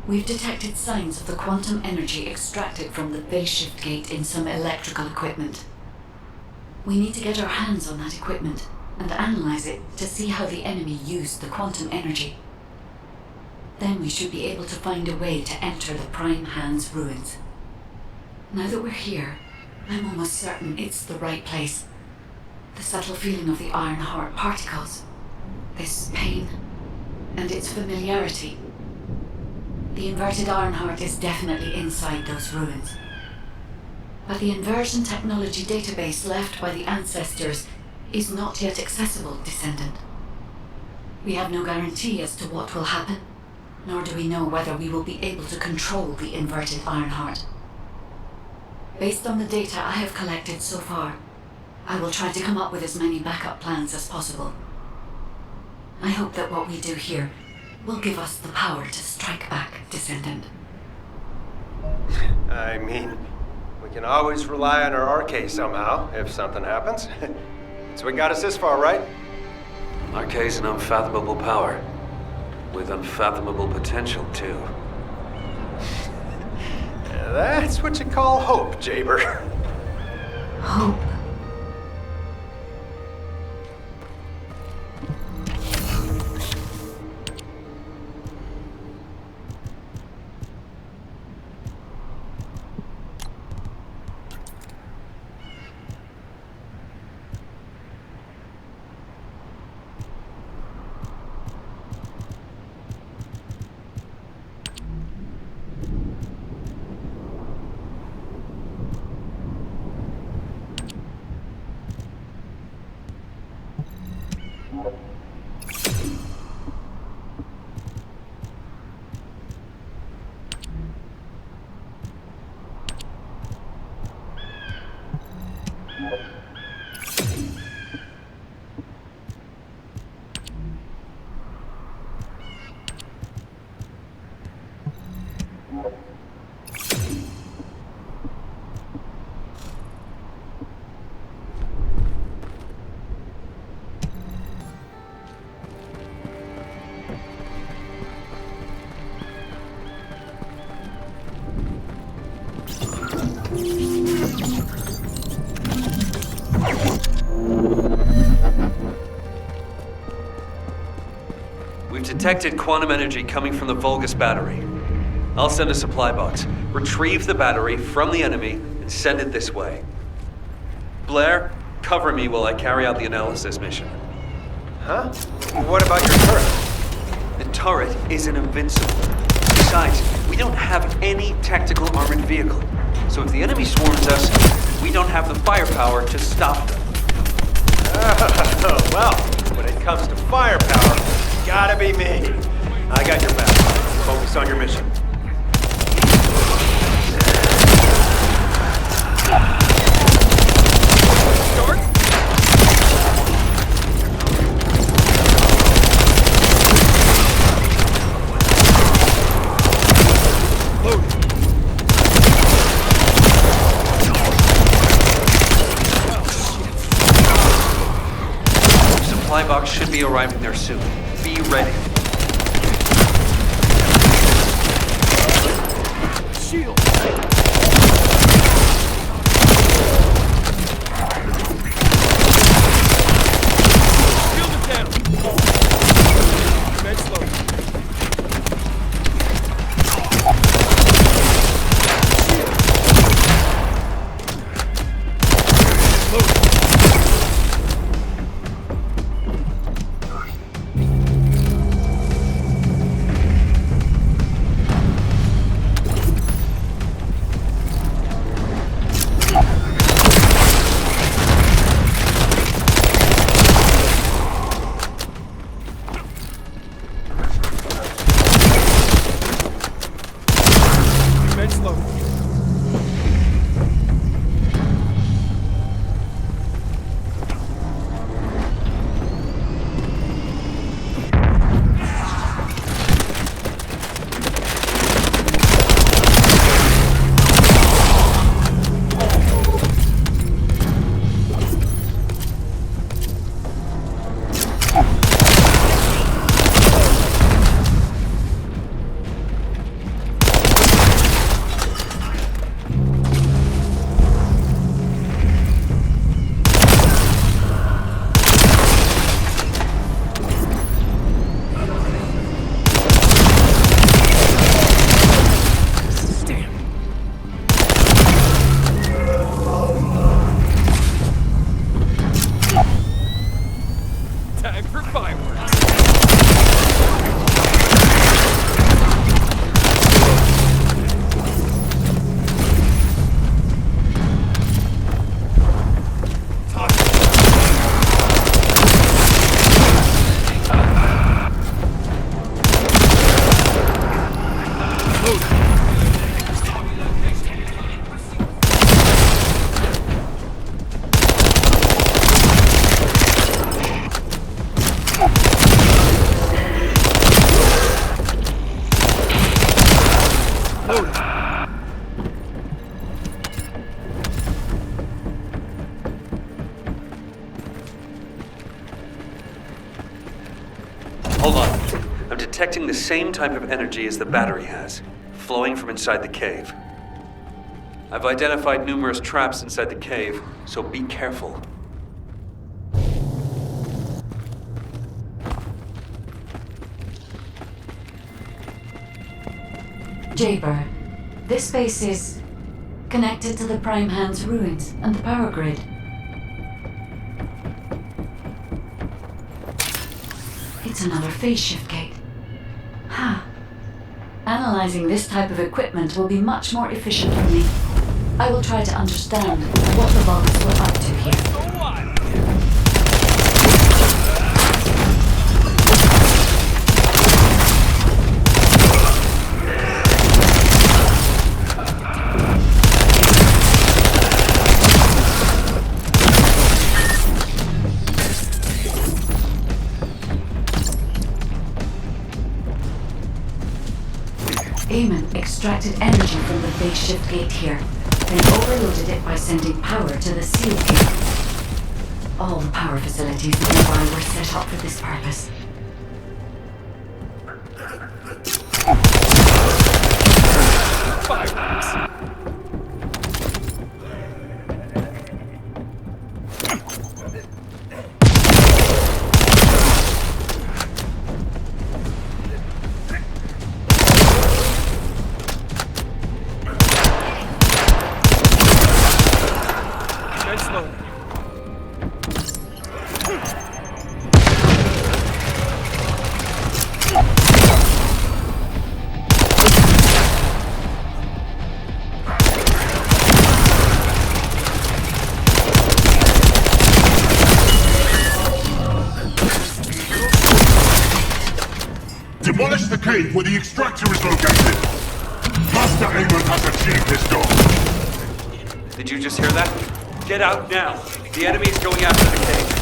We've detected signs of the quantum energy extracted from the phase shift gate in some electrical equipment. We need to get our hands on that equipment and analyze it to see how the enemy used the quantum energy. Then we should be able to find a way to enter the Prime Hand's ruins. Now that we're here, I'm almost certain it's the right place. The subtle feeling of the Ironheart particles, this pain, and its familiarity. The Inverted Ironheart is definitely inside those ruins. But the inversion technology database left by the ancestors is not yet accessible, Descendant. We have no guarantee as to what will happen, nor do we know whether we will be able to control the Inverted Ironheart. Based on the data I have collected so far, I will try to come up with as many backup plans as possible. I hope that what we do here will give us the power to strike back, Descendant. I mean, we can always rely on our arcade somehow, if something happens. So we got us this far, right? Arcade's an unfathomable power. With unfathomable potential, too. That's what you call hope, Jaber. Hope. We've detected quantum energy coming from the Vulgus battery. I'll send a supply box. Retrieve the battery from the enemy and send it this way. Blair, cover me while I carry out the analysis mission. Huh? What about your turret? The turret isn't invincible. Besides, we don't have any tactical armored vehicle. So if the enemy swarms us, we don't have the firepower to stop them. Oh, well, when it comes to firepower, gotta be me. I got your back. Focus on your mission. Start. Load. Supply box should be arriving there soon. Be ready. Shield. Shield it down. Meds loaded. Time for fireworks. Hold on. I'm detecting the same type of energy as the battery has, flowing from inside the cave. I've identified numerous traps inside the cave, so be careful. Jaybird, this space is connected to the Prime Hand's ruins and the power grid. It's another phase shift gate. Huh. Analyzing this type of equipment will be much more efficient for me. I will try to understand what the Vulgars were up to here. Eamon extracted energy from the phase shift gate here, then overloaded it by sending power to the seal gate. All the power facilities nearby were set up for this purpose. Fireworks. Demolish the cave where the extractor is located! Master Eamon has achieved his goal! Did you just hear that? Get out now! The enemy is going after the cave.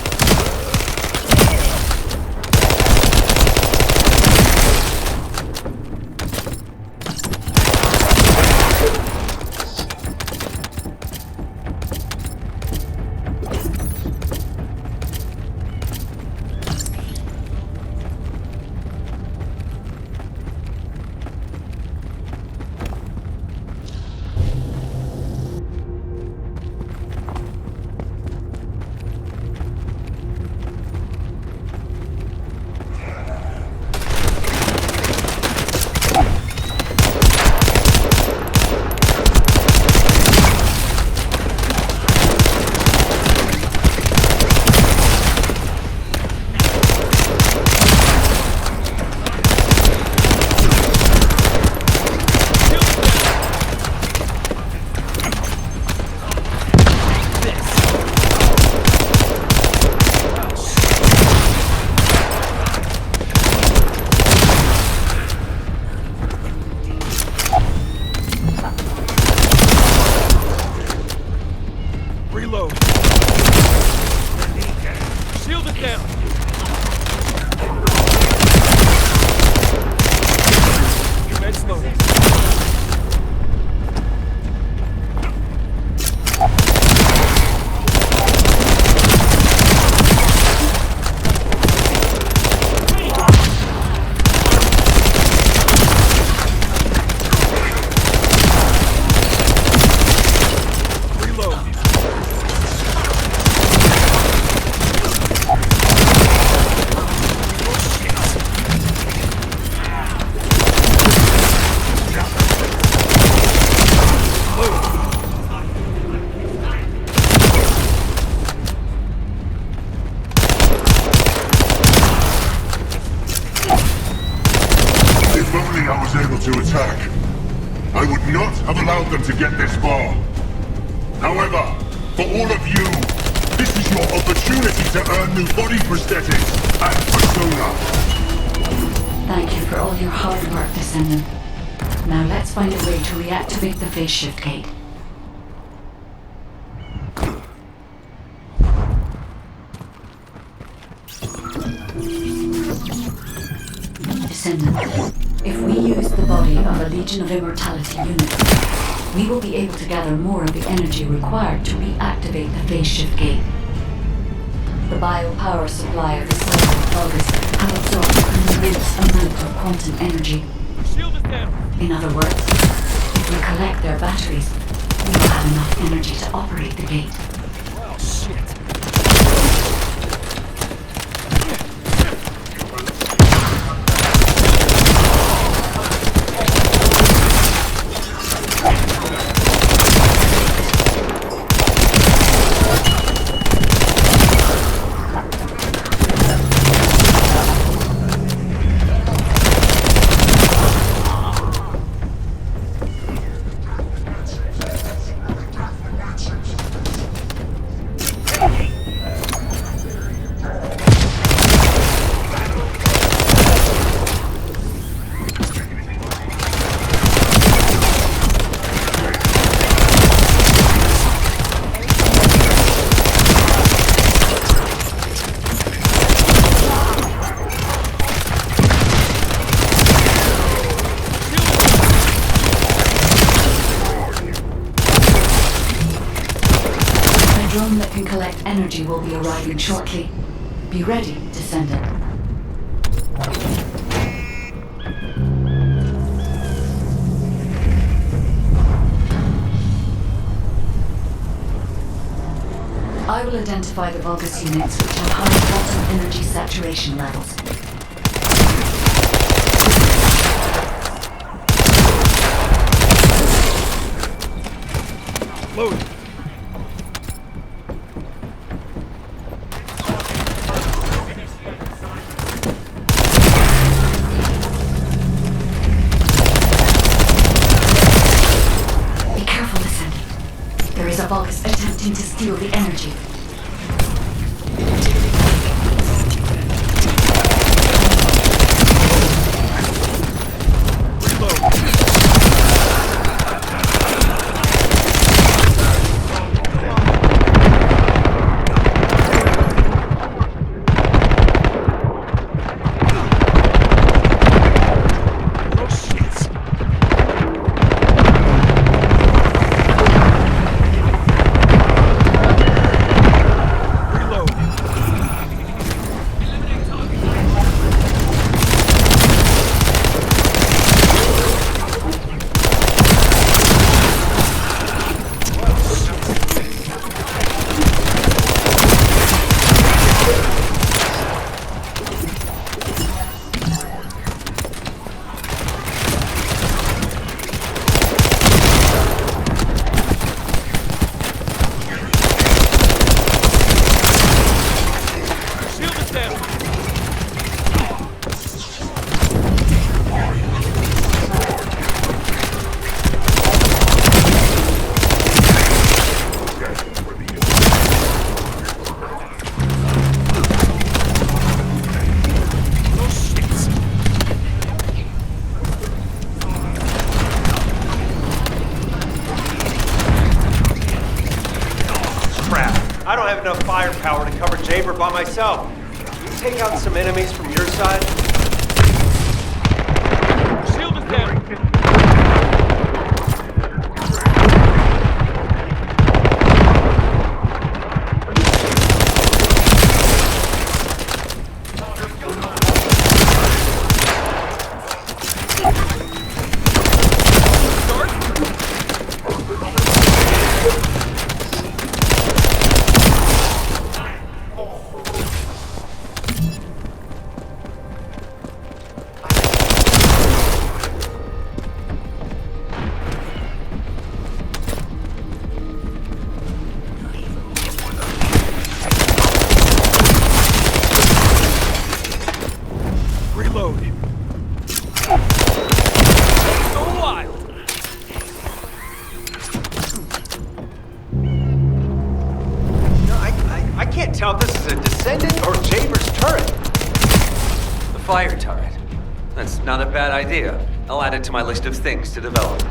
able to attack. I would not have allowed them to get this far. However, for all of you, this is your opportunity to earn new body prosthetics and persona. Thank you for all your hard work, Descendant. Now let's find a way to reactivate the phase shift gate. Descendant, if we use the body of a Legion of Immortality unit, we will be able to gather more of the energy required to reactivate the phase shift gate. The biopower supply of the cells of Vulgus have absorbed an immense amount of quantum energy. Shield is down. In other words, if we collect their batteries, we will have enough energy to operate the gate. Oh, shit. Energy will be arriving shortly. Be ready, Descendant. I will identify the Vulgus units which have high quantum energy saturation levels. Load. Vulgus attempting to steal the energy. I don't have enough firepower to cover Jaber by myself. Can you take out some enemies from your side? Shield is down. fire turret. That's not a bad idea. I'll add it to my list of things to develop.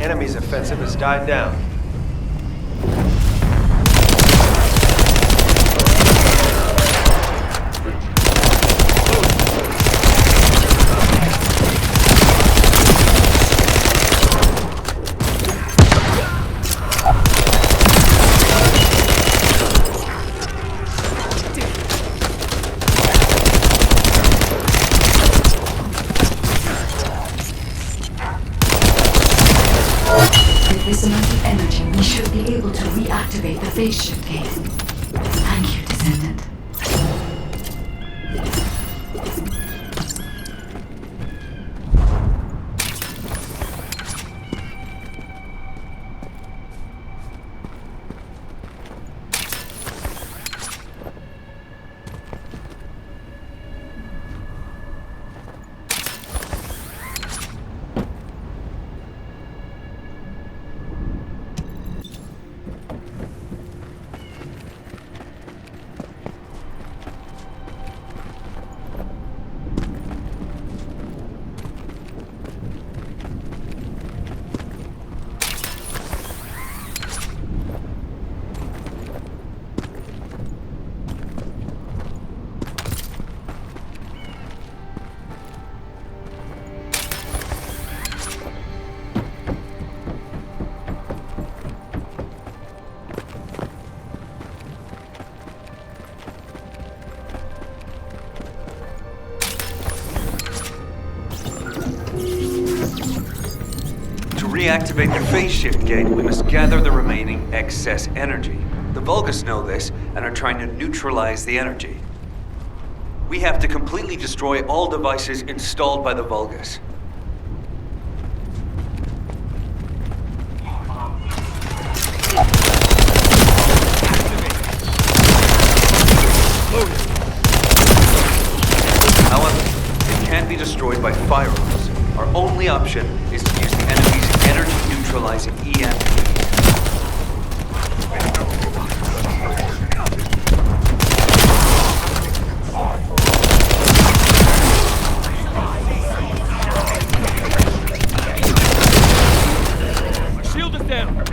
Enemy's offensive has died down. This amount of energy, we should be able to reactivate the phase shift gate. Thank you, Descendant. To reactivate the phase shift gate, we must gather the remaining excess energy. The Vulgus know this and are trying to neutralize the energy. We have to completely destroy all devices installed by the Vulgus. However, it can't be destroyed by firearms. Our only option is to use the enemy's energy-neutralizing EMP. Shield is down!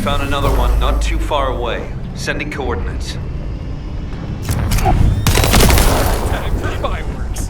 Found another one not too far away. Sending coordinates. Fireworks.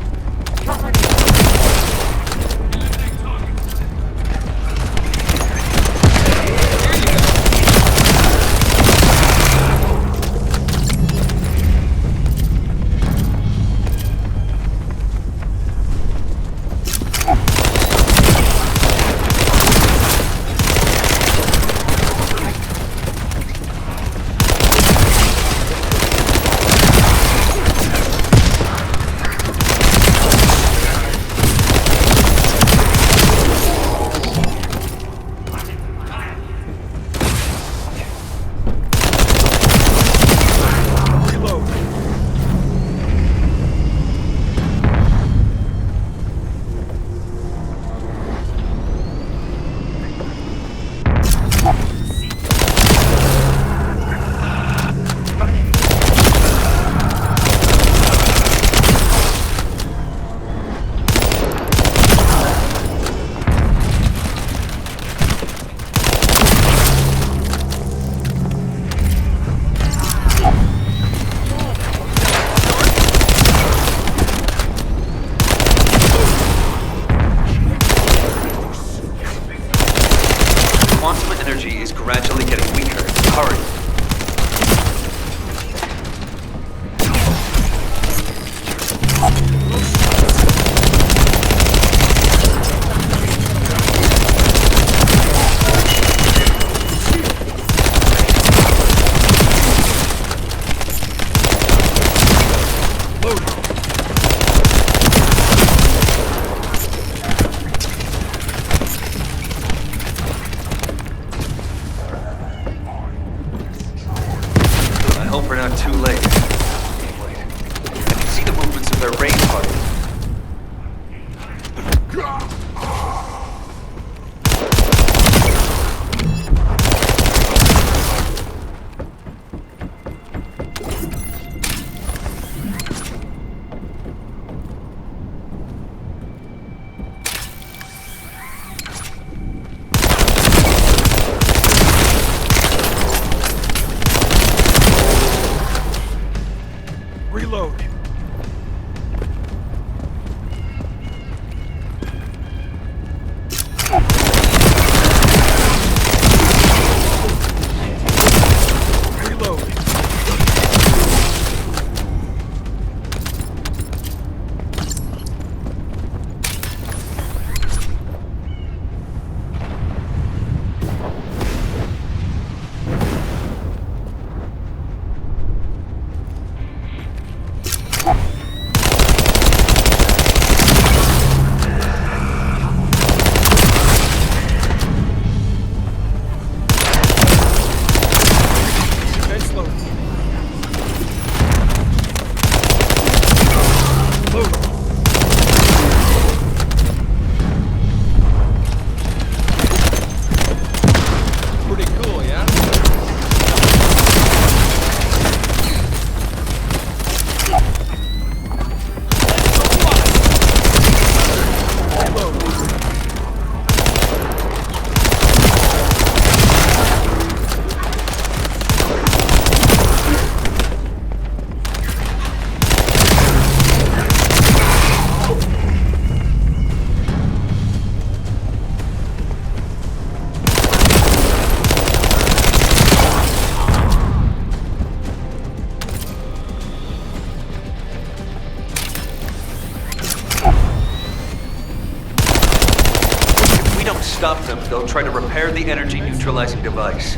stop them, they'll try to repair the energy neutralizing device.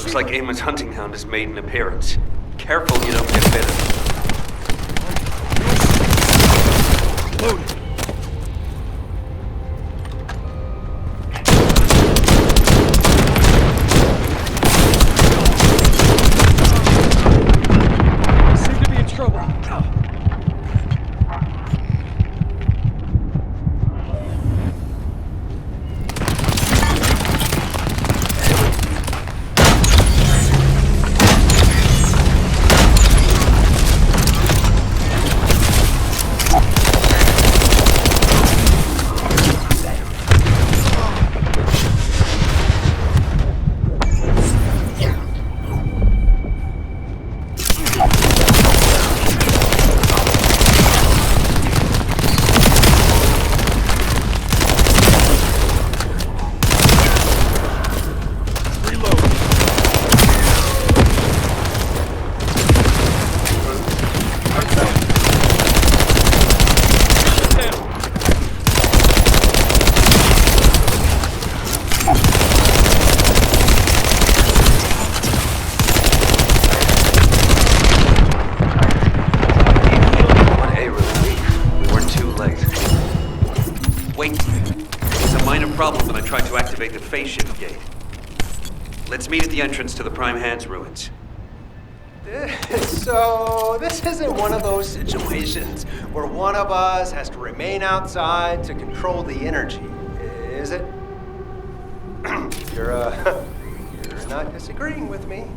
Looks like Eamon's hunting hound has made an appearance. Careful you don't get bitten. Loaded. deactivate the phase shift gate. Let's meet at the entrance to the Prime Hands ruins. So, this isn't one of those situations where one of us has to remain outside to control the energy, is it? You're not disagreeing with me.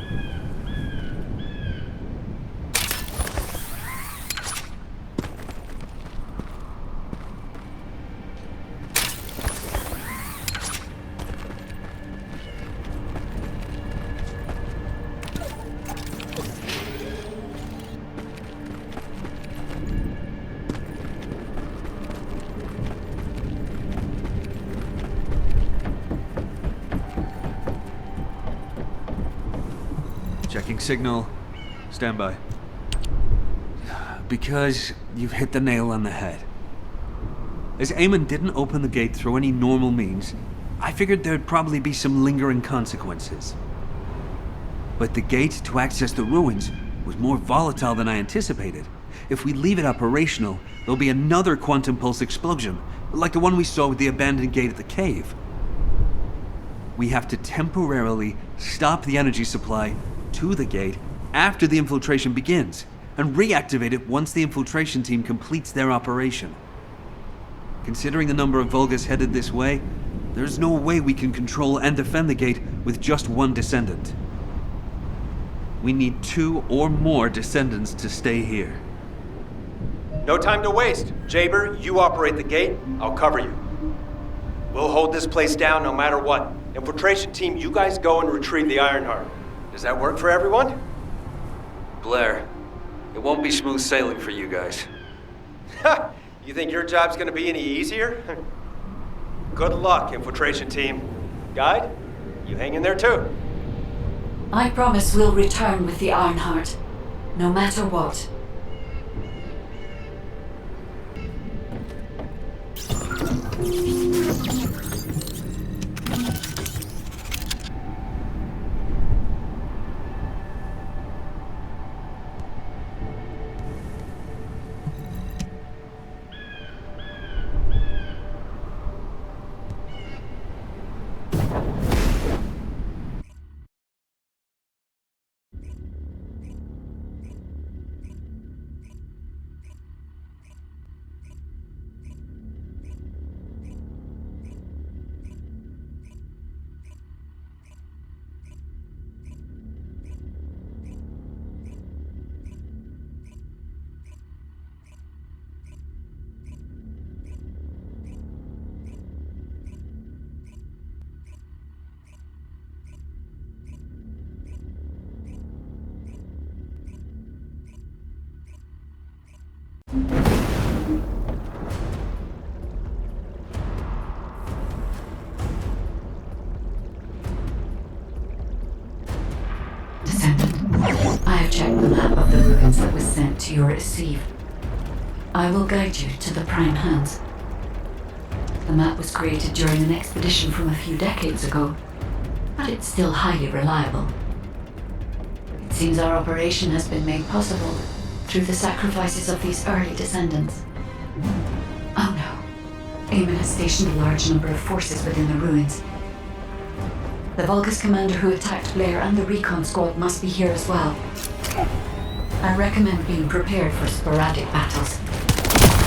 Checking signal. Stand by. Because you've hit the nail on the head. As Eamon didn't open the gate through any normal means, I figured there'd probably be some lingering consequences. But the gate to access the ruins was more volatile than I anticipated. If we leave it operational, there'll be another quantum pulse explosion, like the one we saw with the abandoned gate at the cave. We have to temporarily stop the energy supply to the gate after the infiltration begins, and reactivate it once the infiltration team completes their operation. Considering the number of Vulgus headed this way, there's no way we can control and defend the gate with just one Descendant. We need 2 or more Descendants to stay here. No time to waste. Jaber, you operate the gate, I'll cover you. We'll hold this place down no matter what. Infiltration team, you guys go and retrieve the Ironheart. Does that work for everyone? Blair, it won't be smooth sailing for you guys. Ha! You think your job's gonna be any easier? Good luck, infiltration team. Guide, you hang in there too. I promise we'll return with the Ironheart, no matter what. Descendant, I have checked the map of the ruins that was sent to your receive. I will guide you to the Prime Hands. The map was created during an expedition from a few decades ago, but it's still highly reliable. It seems our operation has been made possible through the sacrifices of these early Descendants. Oh no. Eamon has stationed a large number of forces within the ruins. The Vulgus commander who attacked Blair and the recon squad must be here as well. I recommend being prepared for sporadic battles.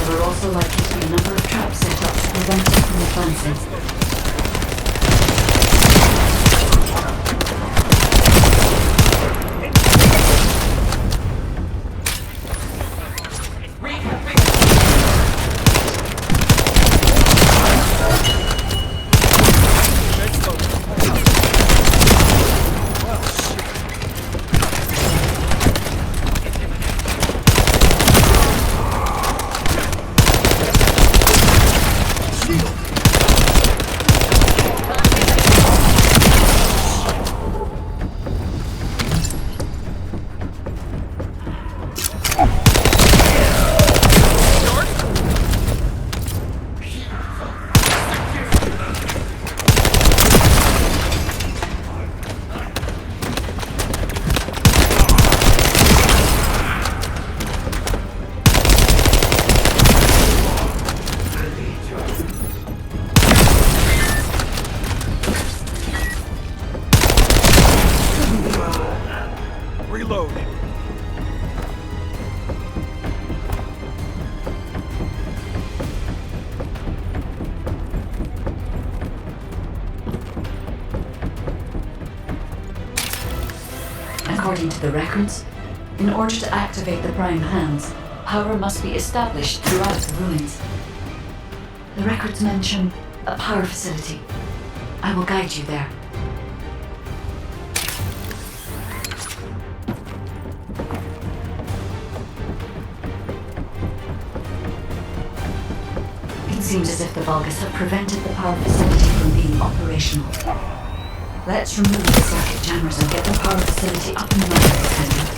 There are also likely to be a number of traps set up to prevent us from advancing. According to the records, in order to activate the prime hands, power must be established throughout the ruins. The records mention a power facility. I will guide you there. It seems as if the Vulgus have prevented the power facility from being operational. Let's remove the circuit jammers and get the power facility up and running, Descendant.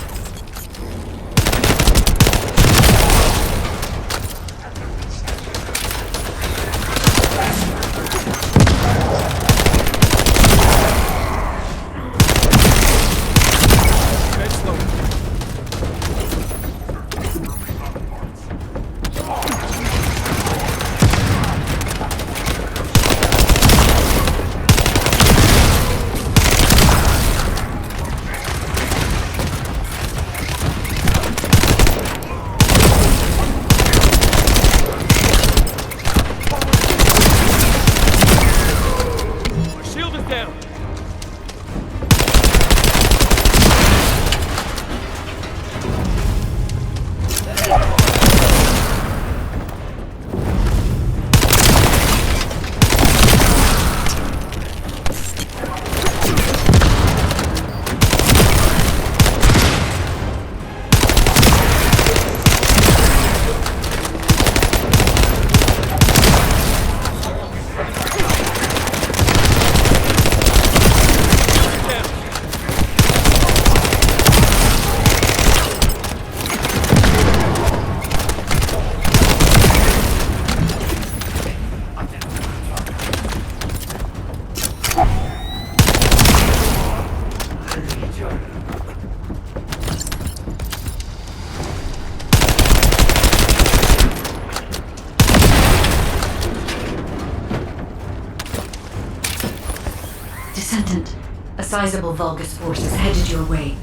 Descendant, a sizable Vulgus force is headed your way.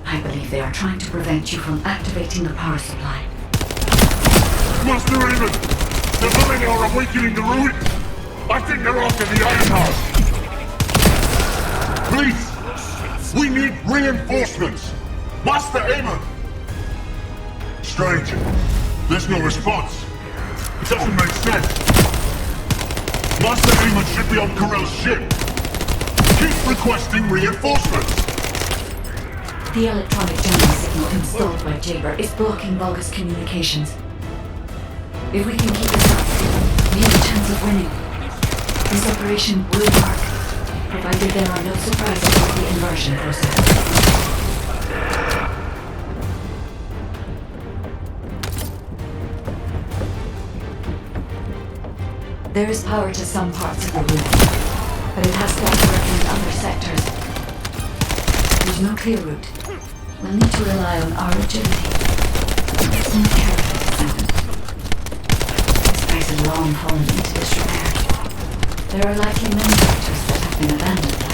I believe they are trying to prevent you from activating the power supply. Master Raven! The Vermin are awakening the ruins! I think they're after the Ironheart! Please! We need reinforcements! Master Aemon! Strange. There's no response. It doesn't make sense. Master Aemon should be on Corell's ship. Keep requesting reinforcements! The electronic jamming signal installed by Jaber is blocking Vulgus communications. If we can keep this up, we have a chance of winning. This operation will work, provided there are no surprises with the inversion process. There is power to some parts of the room, but it has stopped working in other sectors. There's no clear route. We'll need to rely on our agility. Listen carefully, Descendant. This place is long fallen into disrepair. There are likely many sectors that have been abandoned there.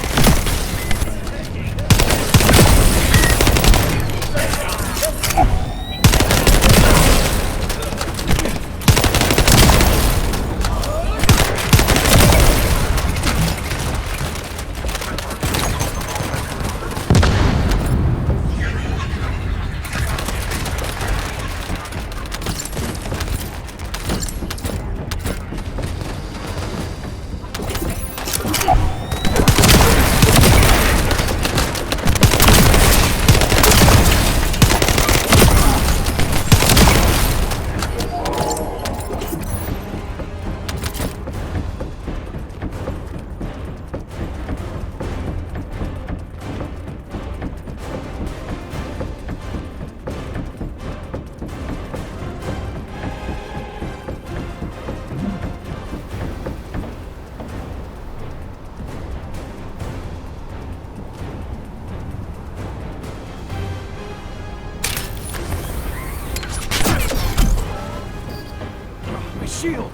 Shield!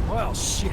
Well, shit.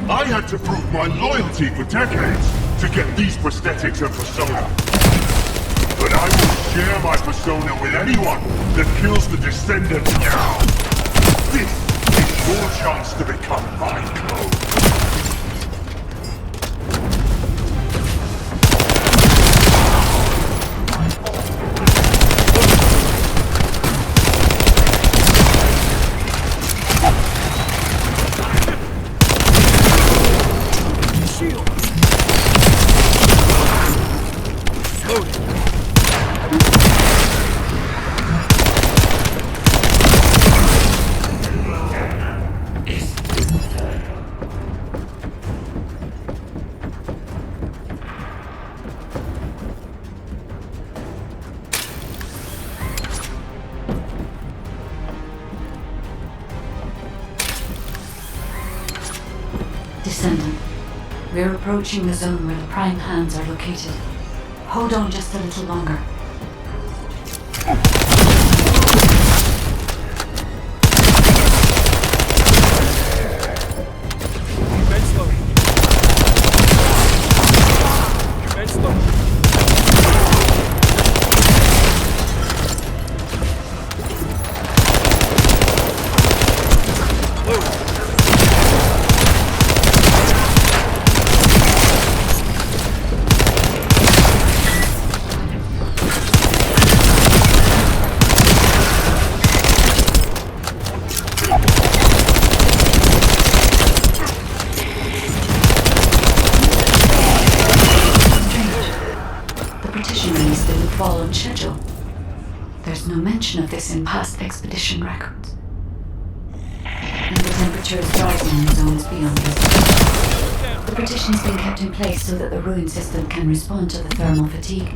I had to prove my loyalty for decades to get these prosthetics and persona. But I will share my persona with anyone that kills the Descendant now. This is your chance to become my clone. Descendant, we're approaching the zone where the prime hands are located. Hold on just a little longer. Fall on schedule. There's no mention of this in past expedition records. And the temperature is rising in the zones beyond this. The partition's been kept in place so that the ruin system can respond to the thermal fatigue.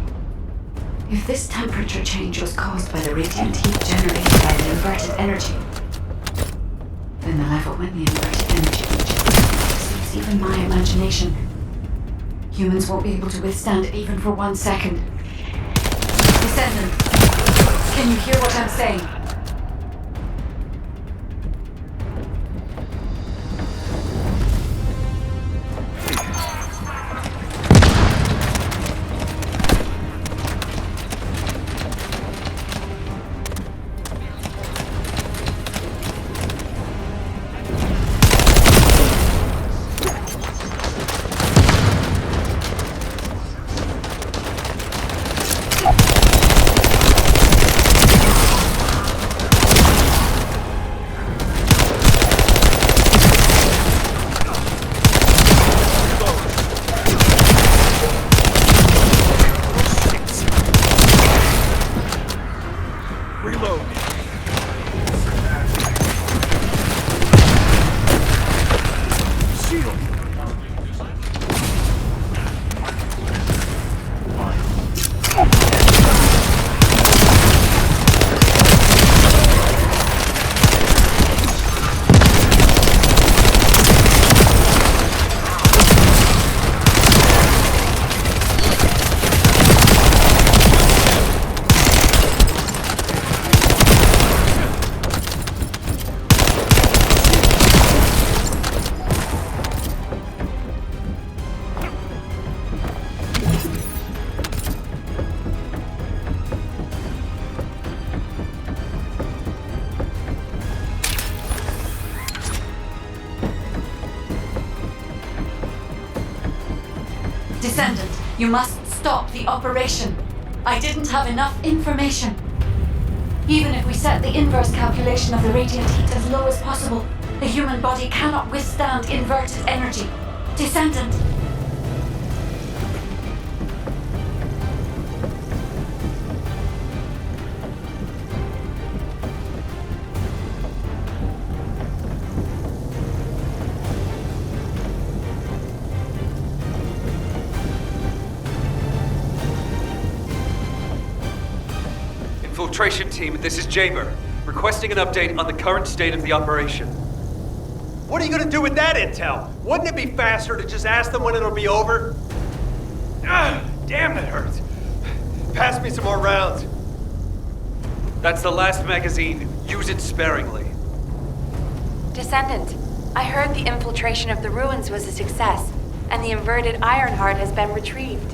If this temperature change was caused by the radiant heat generated by the inverted energy, then the level when the inverted energy exceeds even my imagination. Humans won't be able to withstand it even for 1 second. Descendant, can you hear what I'm saying? You must stop the operation. I didn't have enough information. Even if we set the inverse calculation of the radiant heat as low as possible, the human body cannot withstand inverted energy. Descendant. Infiltration team, this is Jaber, requesting an update on the current state of the operation. What are you gonna do with that intel? Wouldn't it be faster to just ask them when it'll be over? Ah, damn, that hurts. Pass me some more rounds. That's the last magazine. Use it sparingly. Descendant, I heard the infiltration of the ruins was a success, and the Inverted Ironheart has been retrieved.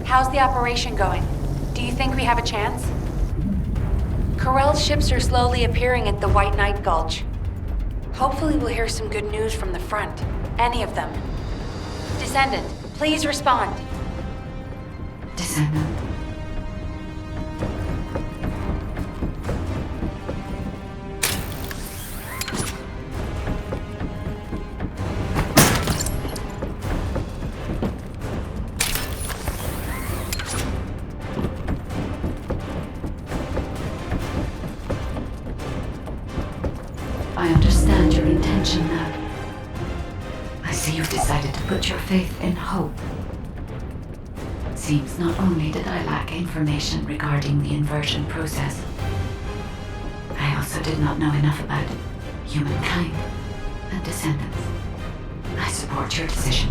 How's the operation going? Do you think we have a chance? Corell's ships are slowly appearing at the White Knight Gulch. Hopefully we'll hear some good news from the front. Any of them. Descendant, please respond. Descendant. I understand your intention now. I see you've decided to put your faith in hope. Seems not only did I lack information regarding the inversion process, I also did not know enough about humankind and descendants. I support your decision.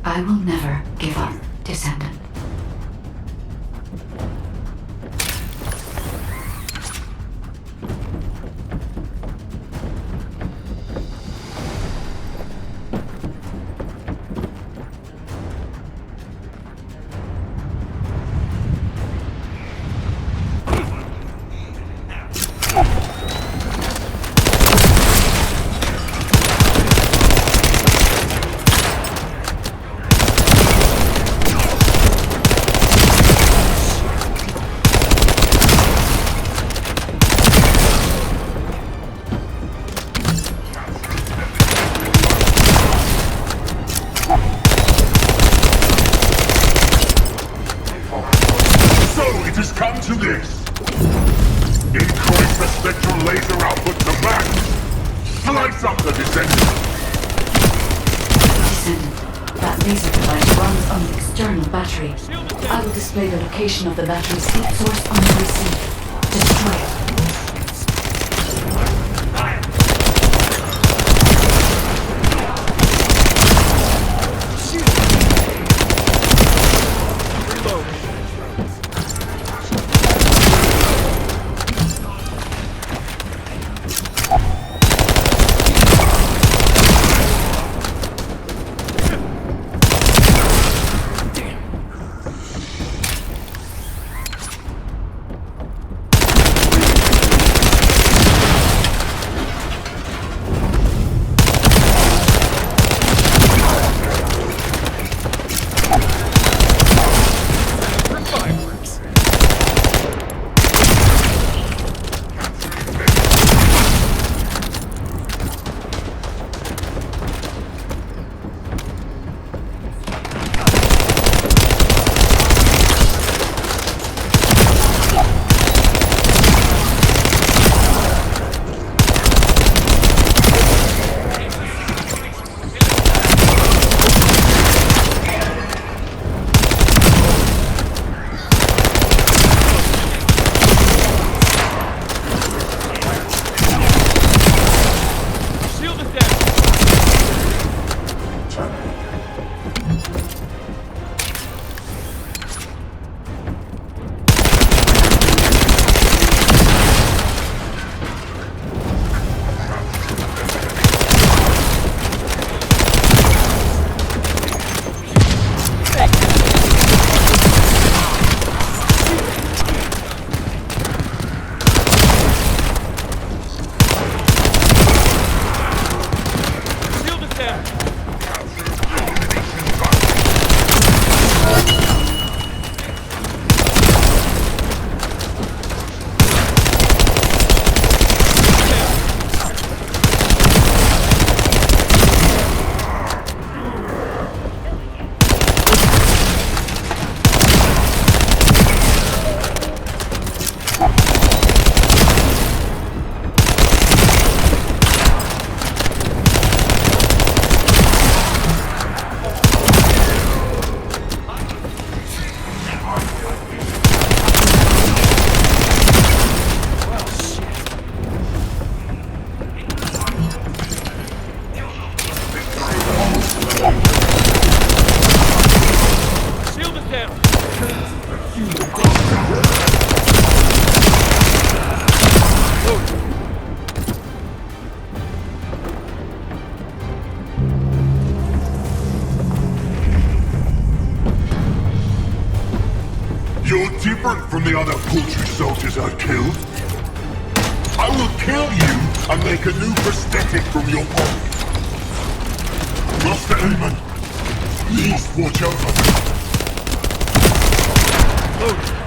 I will never give up, Descendant. To this. Increase the spectral laser output to max. Slice up the Descendant. Descendant, that laser device runs on the external battery. I will display the location of the battery's heat source on the receipt. Destroy it. You're different from the other poultry soldiers I've killed. I will kill you and make a new prosthetic from your body. Master Aemon, please watch over me. Loaded.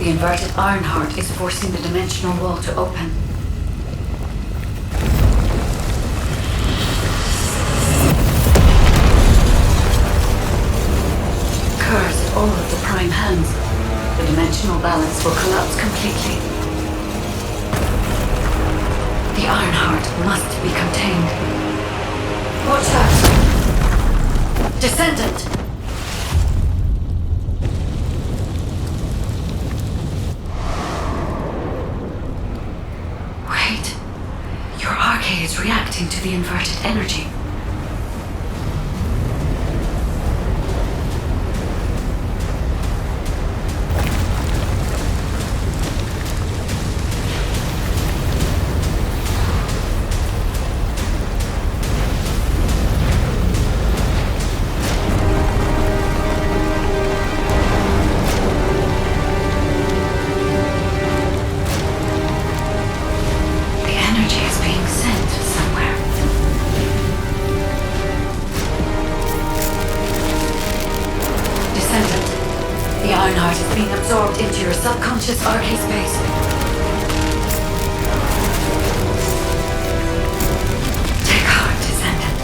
The Inverted Ironheart is forcing the dimensional wall to open. Curves at all of the prime hands. The dimensional balance will collapse completely. The Ironheart must be contained. Watch out! Descendant! Wait. Your arcade is reacting to the inverted energy. Absorbed into your subconscious arcade space. Take heart, Descendant.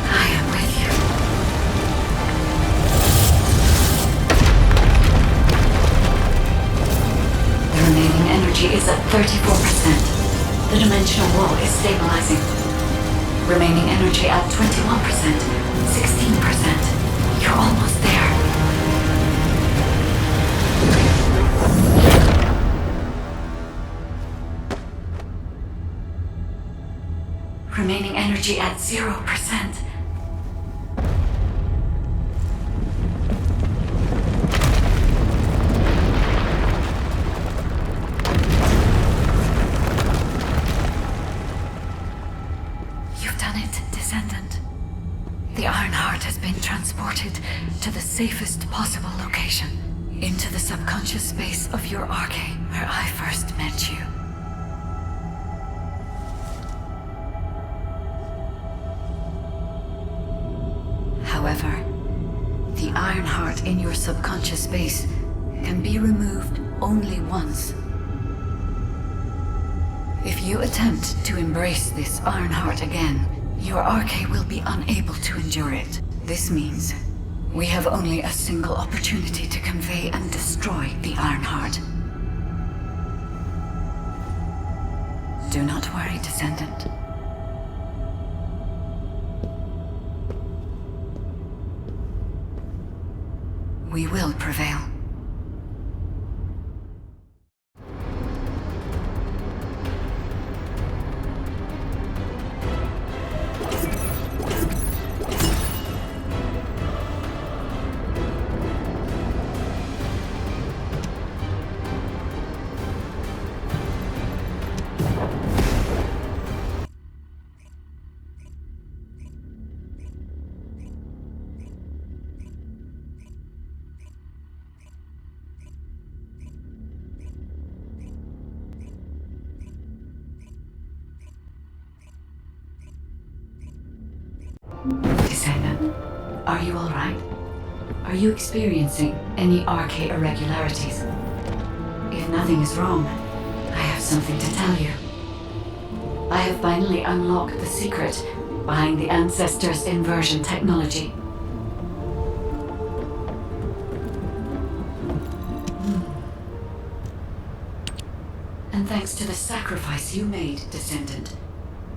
I am with you. The remaining energy is at 34%. The dimensional wall is stabilizing. Remaining energy at 21%, 16%. You're almost there. Remaining energy at 0%. You've done it, Descendant. The Ironheart has been transported to the safest possible location, into the subconscious space of your arcade, where I first met you. However, the Ironheart in your subconscious space can be removed only once. If you attempt to embrace this Ironheart again, your arcade will be unable to endure it. This means we have only a single opportunity to convey and destroy the Ironheart. Do not worry, Descendant. We will prevail. Descendant, are you all right? Are you experiencing any arcade irregularities? If nothing is wrong, I have something to tell you. I have finally unlocked the secret behind the Ancestors' inversion technology. And thanks to the sacrifice you made, Descendant,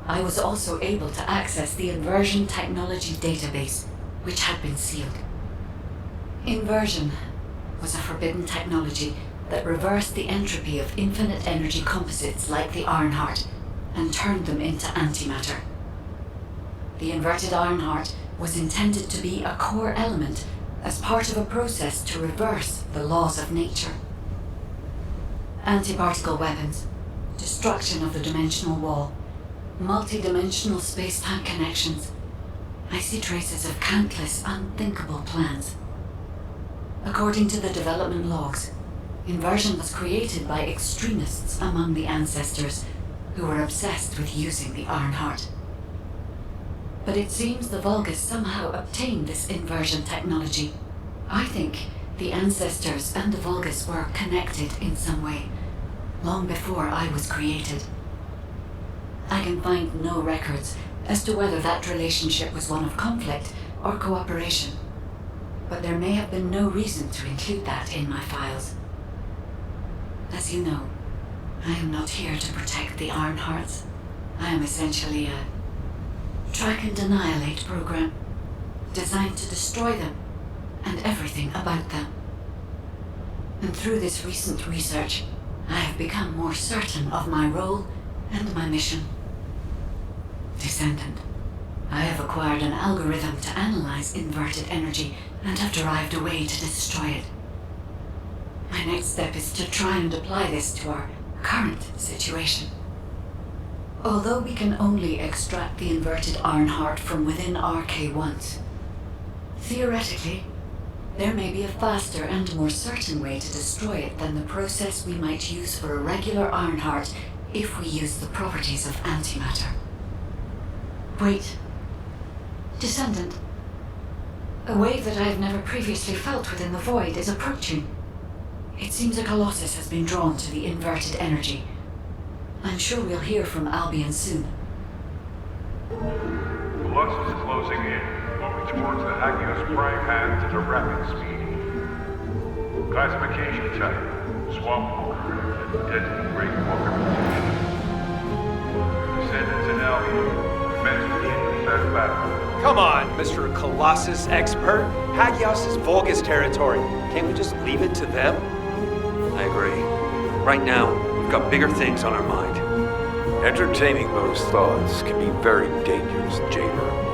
I was also able to access the Inversion Technology database, which had been sealed. Inversion was a forbidden technology that reversed the entropy of infinite energy composites like the Ironheart and turned them into antimatter. The Inverted Ironheart was intended to be a core element as part of a process to reverse the laws of nature. Anti-particle weapons, destruction of the dimensional wall, multi-dimensional space-time connections. I see traces of countless unthinkable plans. According to the development logs, inversion was created by extremists among the Ancestors who were obsessed with using the Ironheart. But it seems the Vulgus somehow obtained this inversion technology. I think The ancestors and the Vulgus were connected in some way, long before I was created. I can find no records as to whether that relationship was one of conflict or cooperation, but there may have been no reason to include that in my files. As you know, I am not here to protect the Ironhearts. I am essentially a track and annihilate program, designed to destroy them and everything about them. And through this recent research, I have become more certain of my role and my mission. Descendant, I have acquired an algorithm to analyze inverted energy and have derived a way to destroy it. My next step is to try and apply this to our current situation. Although we can only extract the Inverted Ironheart from within RK once, theoretically, there may be a faster and more certain way to destroy it than the process we might use for a regular Ironheart if we use the properties of antimatter. Wait. Descendant. A wave that I have never previously felt within the void is approaching. It seems a Colossus has been drawn to the inverted energy. I'm sure we'll hear from Albion soon. Colossus is closing in, moving towards the Hagios prime hands at a rapid speed. Classification type: swamp walker, deadly great walker mutation. Descendants and Albion, commence with the intercept battle. Come on, Mr. Colossus expert. Hagios is Vulgus territory. Can't we just leave it to them? I agree. Right now, we've got bigger things on our mind. Entertaining those thoughts can be very dangerous, Jaber.